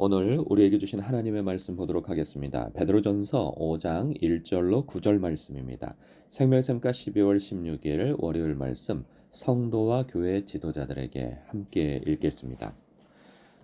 오늘 우리에게 주신 하나님의 말씀 보도록 하겠습니다. 베드로전서 5장 1절로 9절 말씀입니다. 생명샘가 12월 16일 월요일 말씀 성도와 교회 지도자들에게 함께 읽겠습니다.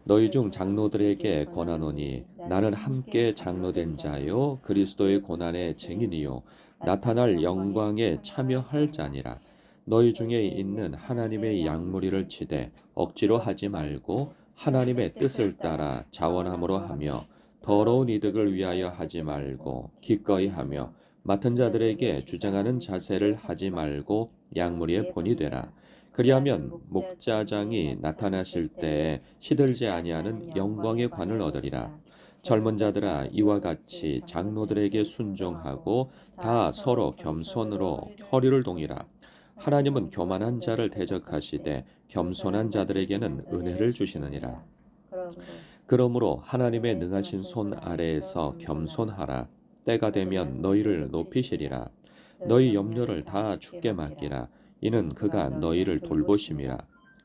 너희 중 장로들에게 권하노니 나는 함께 장로된 자요 그리스도의 고난의 증인이요 나타날 영광에 참여할 자니라. 너희 중에 있는 하나님의 양무리를 치되 억지로 하지 말고 하나님의 뜻을 따라 자원함으로 하며 더러운 이득을 위하여 하지 말고 기꺼이 하며 맡은 자들에게 주장하는 자세를 하지 말고 양무리의 본이 되라. 그리하면 목자장이 나타나실 때에 시들지 아니하는 영광의 관을 얻으리라. 젊은 자들아 이와 같이 장로들에게 순종하고 다 서로 겸손으로 허리를 동이라. 하나님은 교만한 자를 대적하시되 겸손한 자들에게는 은혜를 주시느니라. 그러므로 하나님의 능하신 손 아래에서 겸손하라. 때가 되면 너희를 높이시리라. 너희 염려를 다 주께 맡기라. 이는 그가 너희를 돌보심이라.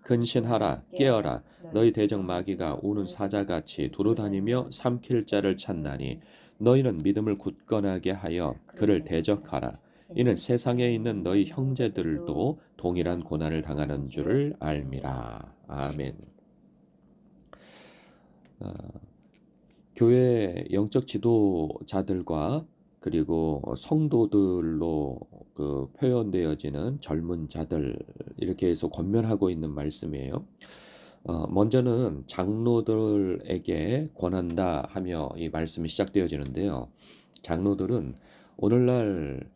근신하라 깨어라. 너희 대적 마귀가 우는 사자같이 두루다니며 삼킬 자를 찾나니 너희는 믿음을 굳건하게 하여 그를 대적하라. 이는 세상에 있는 너희 형제들도 동일한 고난을 당하는 줄을 알미라. 아멘. 어, 교회 영적 지도자들과 그리고 성도들로 표현되어지는 젊은 자들 이렇게 해서 권면하고 있는 말씀이에요. 먼저는 장로들에게 권한다 하며 이 말씀이 시작되어지는데요. 장로들은 오늘날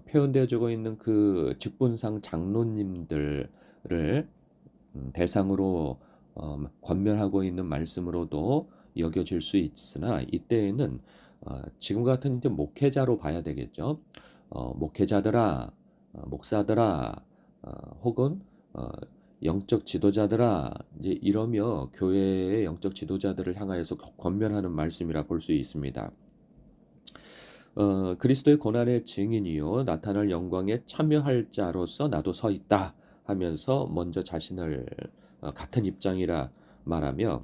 표현되어지고 있는 그 직분상 장로님들을 대상으로 권면하고 있는 말씀으로도 여겨질 수 있으나 이때에는 지금 같은 이제 목회자로 봐야 되겠죠. 목회자들아, 목사들아, 혹은 영적 지도자들아 이제 이러며 교회의 영적 지도자들을 향하여서 권면하는 말씀이라 볼 수 있습니다. 그리스도의 고난의 증인이요 나타날 영광에 참여할 자로서 나도 서 있다 하면서 먼저 자신을 같은 입장이라 말하며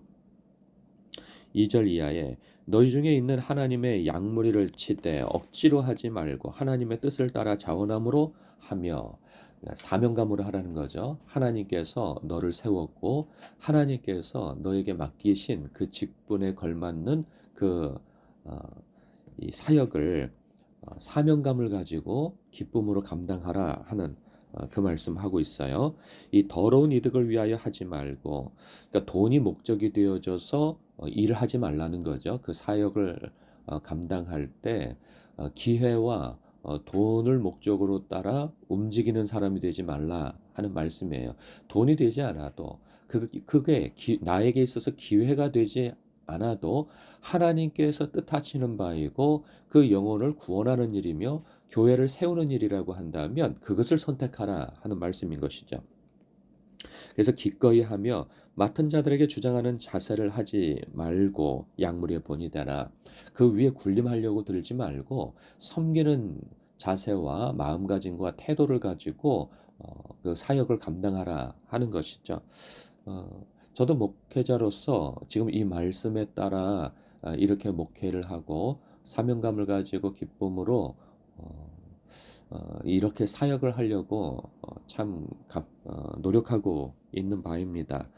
2절 이하에 너희 중에 있는 하나님의 양무리를 치되 억지로 하지 말고 하나님의 뜻을 따라 자원함으로 하며 사명감으로 하라는 거죠. 하나님께서 너를 세웠고 하나님께서 너에게 맡기신 그 직분에 걸맞는 이 사역을 사명감을 가지고 기쁨으로 감당하라 하는 그 말씀하고 있어요. 이 더러운 이득을 위하여 하지 말고, 그러니까 돈이 목적이 되어져서 일을 하지 말라는 거죠. 그 사역을 감당할 때 기회와 돈을 목적으로 따라 움직이는 사람이 되지 말라 하는 말씀이에요. 돈이 되지 않아도 그게 나에게 있어서 기회가 되지 않아도 하나님께서 뜻하시는 바이고 그 영혼을 구원하는 일이며 교회를 세우는 일이라고 한다면 그것을 선택하라 하는 말씀인 것이죠. 그래서 기꺼이 하며 맡은 자들에게 주장하는 자세를 하지 말고 양무리의 본이 되라. 그 위에 군림하려고 들지 말고 섬기는 자세와 마음가짐과 태도를 가지고 그 사역을 감당하라 하는 것이죠. 저도 목회자로서 지금 이 말씀에 따라 이렇게 목회를 하고 사명감을 가지고 기쁨으로 이렇게 사역을 하려고 참 노력하고 있는 바입니다.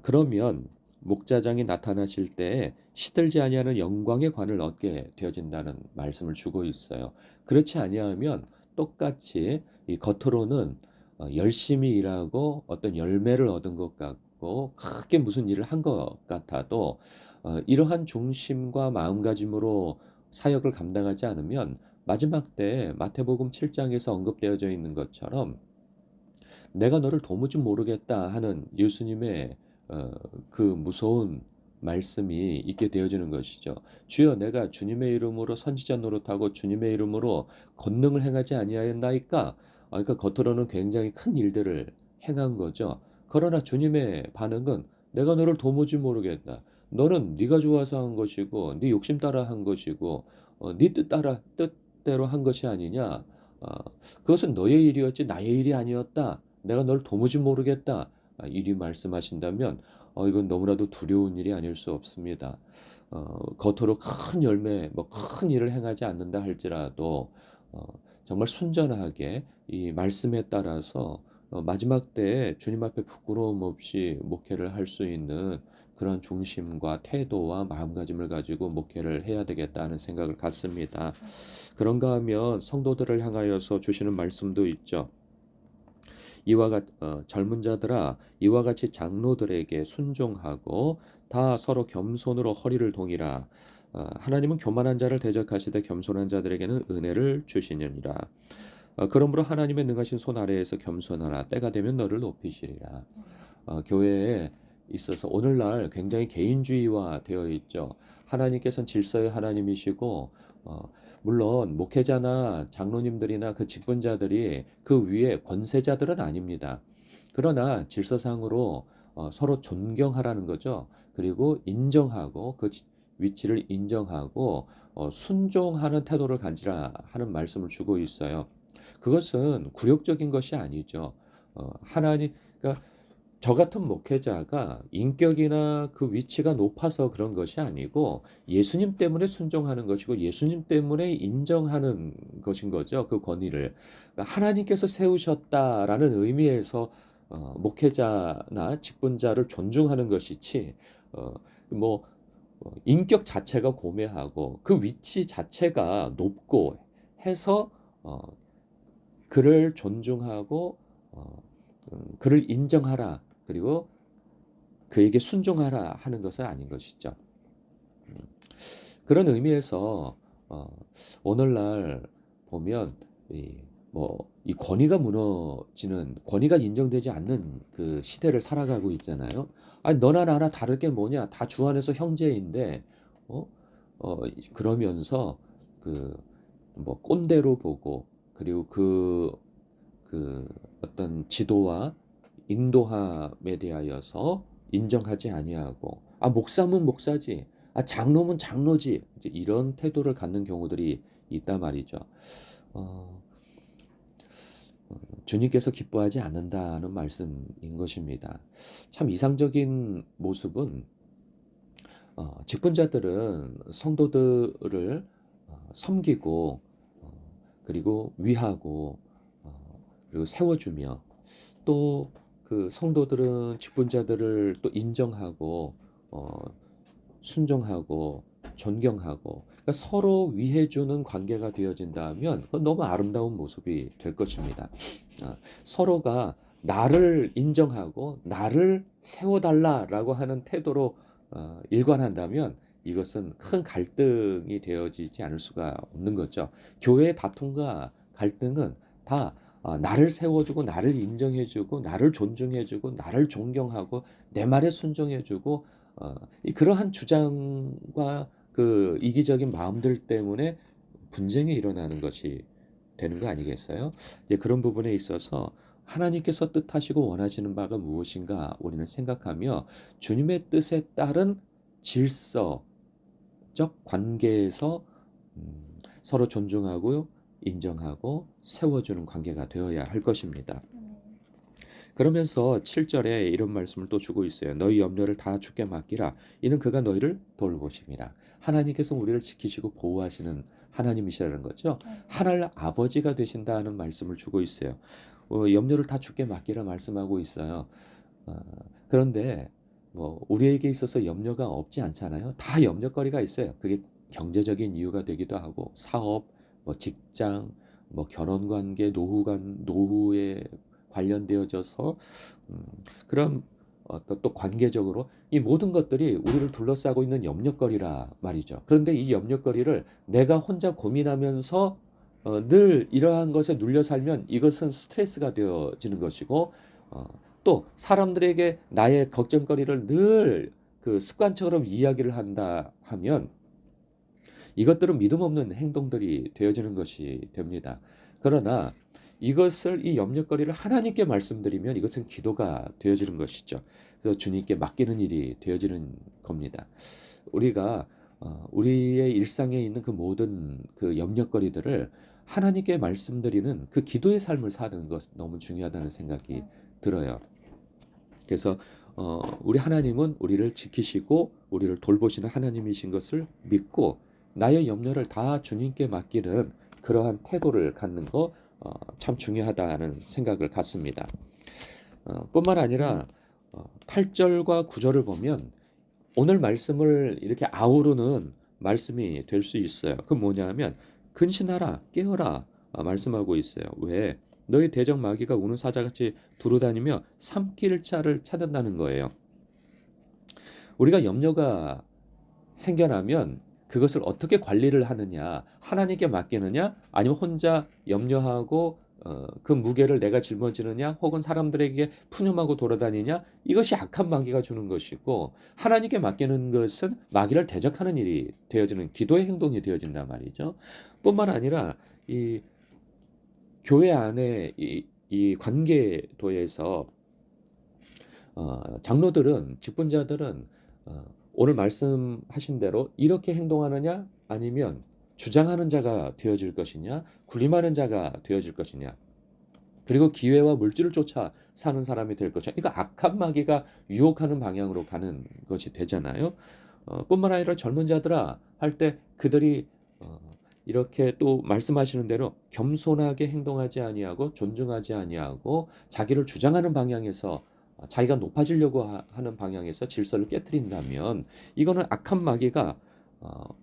그러면 목자장이 나타나실 때에 시들지 아니하는 영광의 관을 얻게 되어진다는 말씀을 주고 있어요. 그렇지 아니하면 똑같이 이 겉으로는 열심히 일하고 어떤 열매를 얻은 것 같고 크게 무슨 일을 한 것 같아도 이러한 중심과 마음가짐으로 사역을 감당하지 않으면 마지막 때 마태복음 7장에서 언급되어져 있는 것처럼 내가 너를 도무지 모르겠다 하는 예수님의 그 무서운 말씀이 있게 되어지는 것이죠. 주여 내가 주님의 이름으로 선지자 노릇하고 주님의 이름으로 권능을 행하지 아니하였나이까? 그러니까 겉으로는 굉장히 큰 일들을 행한 거죠. 그러나 주님의 반응은 내가 너를 도무지 모르겠다. 너는 네가 좋아서 한 것이고 네 욕심 따라 한 것이고 네 뜻대로 한 것이 아니냐. 그것은 너의 일이었지 나의 일이 아니었다. 내가 널 도무지 모르겠다. 이리 말씀하신다면 이건 너무나도 두려운 일이 아닐 수 없습니다. 겉으로 큰 열매 뭐 큰 일을 행하지 않는다 할지라도 어 정말 순전하게 이 말씀에 따라서 마지막 때에 주님 앞에 부끄러움 없이 목회를 할 수 있는 그런 중심과 태도와 마음가짐을 가지고 목회를 해야 되겠다는 생각을 갖습니다. 그런가 하면 성도들을 향하여서 주시는 말씀도 있죠. 젊은 자들아 이와 같이 장로들에게 순종하고 다 서로 겸손으로 허리를 동이라. 하나님은 교만한 자를 대적하시되 겸손한 자들에게는 은혜를 주시느니라. 그러므로 하나님의 능하신 손 아래에서 겸손하라. 때가 되면 너를 높이시리라. 교회에 있어서 오늘날 굉장히 개인주의화 되어 있죠. 하나님께서는 질서의 하나님이시고 물론 목회자나 장로님들이나 그 직분자들이 그 위에 권세자들은 아닙니다. 그러나 질서상으로 서로 존경하라는 거죠. 그리고 인정하고 그 위치를 인정하고 순종하는 태도를 가지라 하는 말씀을 주고 있어요. 그것은 굴욕적인 것이 아니죠. 그러니까 저 같은 목회자가 인격이나 그 위치가 높아서 그런 것이 아니고 예수님 때문에 순종하는 것이고 예수님 때문에 인정하는 것인 거죠. 그 권위를. 그러니까 하나님께서 세우셨다라는 의미에서 목회자나 직분자를 존중하는 것이지 뭐 인격 자체가 고매하고 그 위치 자체가 높고 해서 어 그를 존중하고 그를 인정하라. 그리고 그에게 순종하라 하는 것은 아닌 것이죠. 음, 그런 의미에서 오늘날 보면 이 권위가 무너지는 권위가 인정되지 않는 그 시대를 살아가고 있잖아요. 아니 너나 나나 다를 게 뭐냐? 다 주 안에서 형제인데 어? 그러면서 그 뭐 꼰대로 보고 그리고 그 어떤 지도와 인도함에 대하여서 인정하지 아니하고 목사면 목사지 장로면 장로지 이제 이런 태도를 갖는 경우들이 있단 말이죠. 어, 주님께서 기뻐하지 않는다는 말씀인 것입니다. 참 이상적인 모습은 직분자들은 성도들을 섬기고 그리고 위하고 그리고 세워주며 또 그 성도들은 직분자들을 또 인정하고 순종하고 존경하고 그러니까 서로 위해주는 관계가 되어진다면 그건 너무 아름다운 모습이 될 것입니다. 서로가 나를 인정하고 나를 세워달라라고 하는 태도로 일관한다면 이것은 큰 갈등이 되어지지 않을 수가 없는 거죠. 교회의 다툼과 갈등은 다 나를 세워주고 나를 인정해주고 나를 존중해주고 나를 존경하고 내 말에 순종해주고 그러한 주장과 그 이기적인 마음들 때문에 분쟁이 일어나는 것이 되는 거 아니겠어요? 이제 그런 부분에 있어서 하나님께서 뜻하시고 원하시는 바가 무엇인가 우리는 생각하며 주님의 뜻에 따른 질서적 관계에서 서로 존중하고 인정하고 세워주는 관계가 되어야 할 것입니다. 그러면서 7절에 이런 말씀을 또 주고 있어요. 너희 염려를 다 주께 맡기라. 이는 그가 너희를 돌보심이라. 하나님께서 우리를 지키시고 보호하시는 하나님이시라는 거죠. 하늘 아버지가 되신다는 말씀을 주고 있어요. 염려를 다 주께 맡기라 말씀하고 있어요. 그런데 우리에게 있어서 염려가 없지 않잖아요. 다 염려거리가 있어요. 그게 경제적인 이유가 되기도 하고 사업, 직장, 결혼관계, 노후에 관련되어져서 그런 또 관계적으로 이 모든 것들이 우리를 둘러싸고 있는 염려거리라 말이죠. 그런데 이 염려거리를 내가 혼자 고민하면서 늘 이러한 것에 눌려 살면 이것은 스트레스가 되어지는 것이고 또 사람들에게 나의 걱정거리를 늘 그 습관처럼 이야기를 한다 하면 이것들은 믿음 없는 행동들이 되어지는 것이 됩니다. 그러나 이것을 이 염려거리를 하나님께 말씀드리면 이것은 기도가 되어지는 것이죠. 그래서 주님께 맡기는 일이 되어지는 겁니다. 우리가 우리의 일상에 있는 그 모든 그 염려거리들을 하나님께 말씀드리는 그 기도의 삶을 사는 것 너무 중요하다는 생각이 들어요. 그래서 우리 하나님은 우리를 지키시고 우리를 돌보시는 하나님이신 것을 믿고 나의 염려를 다 주님께 맡기는 그러한 태도를 갖는 거 참 중요하다는 생각을 갖습니다. 뿐만 아니라 8절과 9절을 보면 오늘 말씀을 이렇게 아우르는 말씀이 될 수 있어요. 그 뭐냐면 근신하라 깨어라 말씀하고 있어요. 왜? 너희 대적 마귀가 우는 사자같이 두루다니며 삼킬 자를 찾는다는 거예요. 우리가 염려가 생겨나면 그것을 어떻게 관리를 하느냐, 하나님께 맡기느냐, 아니면 혼자 염려하고 그 무게를 내가 짊어지느냐, 혹은 사람들에게 푸념하고 돌아다니냐, 이것이 악한 마귀가 주는 것이고, 하나님께 맡기는 것은 마귀를 대적하는 일이 되어지는 기도의 행동이 되어진단 말이죠. 뿐만 아니라 이 교회 안에 이 관계도에서 장로들은 직분자들은 오늘 말씀하신 대로 이렇게 행동하느냐 아니면 주장하는 자가 되어질 것이냐 군림하는 자가 되어질 것이냐 그리고 기회와 물질을 쫓아 사는 사람이 될 것이냐 이거 악한 마귀가 유혹하는 방향으로 가는 것이 되잖아요. 뿐만 아니라 젊은 자들아 할 때 그들이 이렇게 또 말씀하시는 대로 겸손하게 행동하지 아니하고 존중하지 아니하고 자기를 주장하는 방향에서 자기가 높아지려고 하는 방향에서 질서를 깨뜨린다면 이거는 악한 마귀가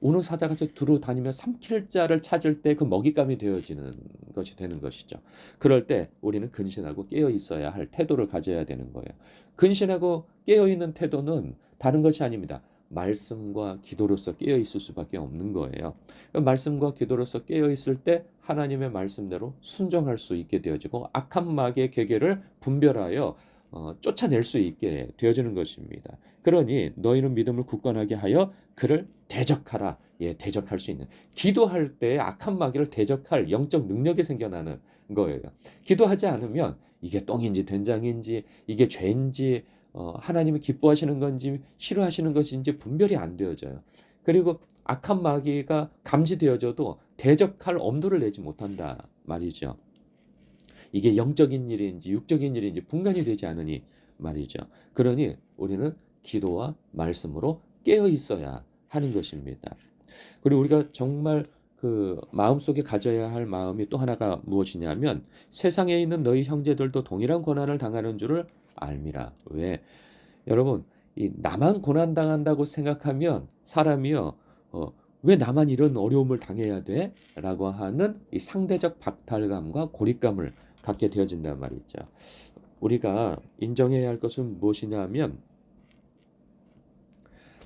우는 사자같이 두루 다니며 삼킬 자를 찾을 때 그 먹잇감이 되어지는 것이 되는 것이죠. 그럴 때 우리는 근신하고 깨어 있어야 할 태도를 가져야 되는 거예요. 근신하고 깨어 있는 태도는 다른 것이 아닙니다. 말씀과 기도로서 깨어 있을 수밖에 없는 거예요. 말씀과 기도로서 깨어 있을 때 하나님의 말씀대로 순종할 수 있게 되어지고 악한 마귀의 계계를 분별하여 쫓아낼 수 있게 되어지는 것입니다. 그러니 너희는 믿음을 굳건하게 하여 그를 대적하라. 예, 대적할 수 있는. 기도할 때 악한 마귀를 대적할 영적 능력이 생겨나는 거예요. 기도하지 않으면 이게 똥인지 된장인지 이게 죄인지 하나님이 기뻐하시는 건지 싫어하시는 것인지 분별이 안 되어져요. 그리고 악한 마귀가 감지되어져도 대적할 엄두를 내지 못한다 말이죠. 이게 영적인 일인지 육적인 일인지 분간이 되지 않으니 말이죠. 그러니 우리는 기도와 말씀으로 깨어 있어야 하는 것입니다. 그리고 우리가 정말 그 마음속에 가져야 할 마음이 또 하나가 무엇이냐면 세상에 있는 너희 형제들도 동일한 고난을 당하는 줄을 알미라. 왜? 여러분, 이 나만 고난 당한다고 생각하면 사람이요. 왜 나만 이런 어려움을 당해야 돼? 라고 하는 이 상대적 박탈감과 고립감을 갖게 되어진단 말이죠. 우리가 인정해야 할 것은 무엇이냐면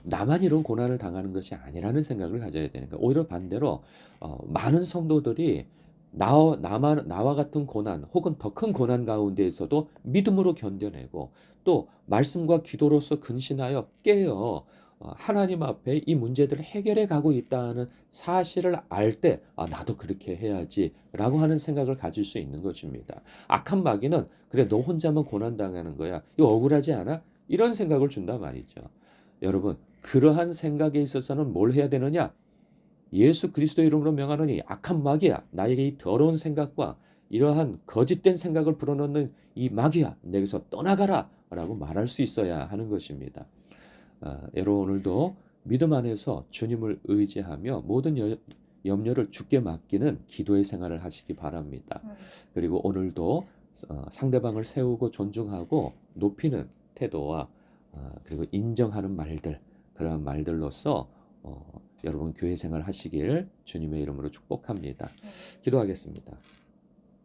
나만 이런 고난을 당하는 것이 아니라는 생각을 가져야 되는 거예요. 오히려 반대로 많은 성도들이 나와 같은 고난 혹은 더 큰 고난 가운데에서도 믿음으로 견뎌내고 또 말씀과 기도로서 근신하여 깨어 하나님 앞에 이 문제들을 해결해 가고 있다는 사실을 알 때 나도 그렇게 해야지라고 하는 생각을 가질 수 있는 것입니다. 악한 마귀는 그래 너 혼자만 고난 당하는 거야. 이거 억울하지 않아? 이런 생각을 준단 말이죠. 여러분 그러한 생각에 있어서는 뭘 해야 되느냐? 예수 그리스도 이름으로 명하노니 악한 마귀야 나에게 이 더러운 생각과 이러한 거짓된 생각을 불어넣는 이 마귀야 내게서 떠나가라 라고 말할 수 있어야 하는 것입니다. 여러분 오늘도 믿음 안에서 주님을 의지하며 모든 염려를 주께 맡기는 기도의 생활을 하시기 바랍니다. 그리고 오늘도 상대방을 세우고 존중하고 높이는 태도와 그리고 인정하는 말들 그러한 말들로서 여러분 교회 생활 하시길 주님의 이름으로 축복합니다. 기도하겠습니다.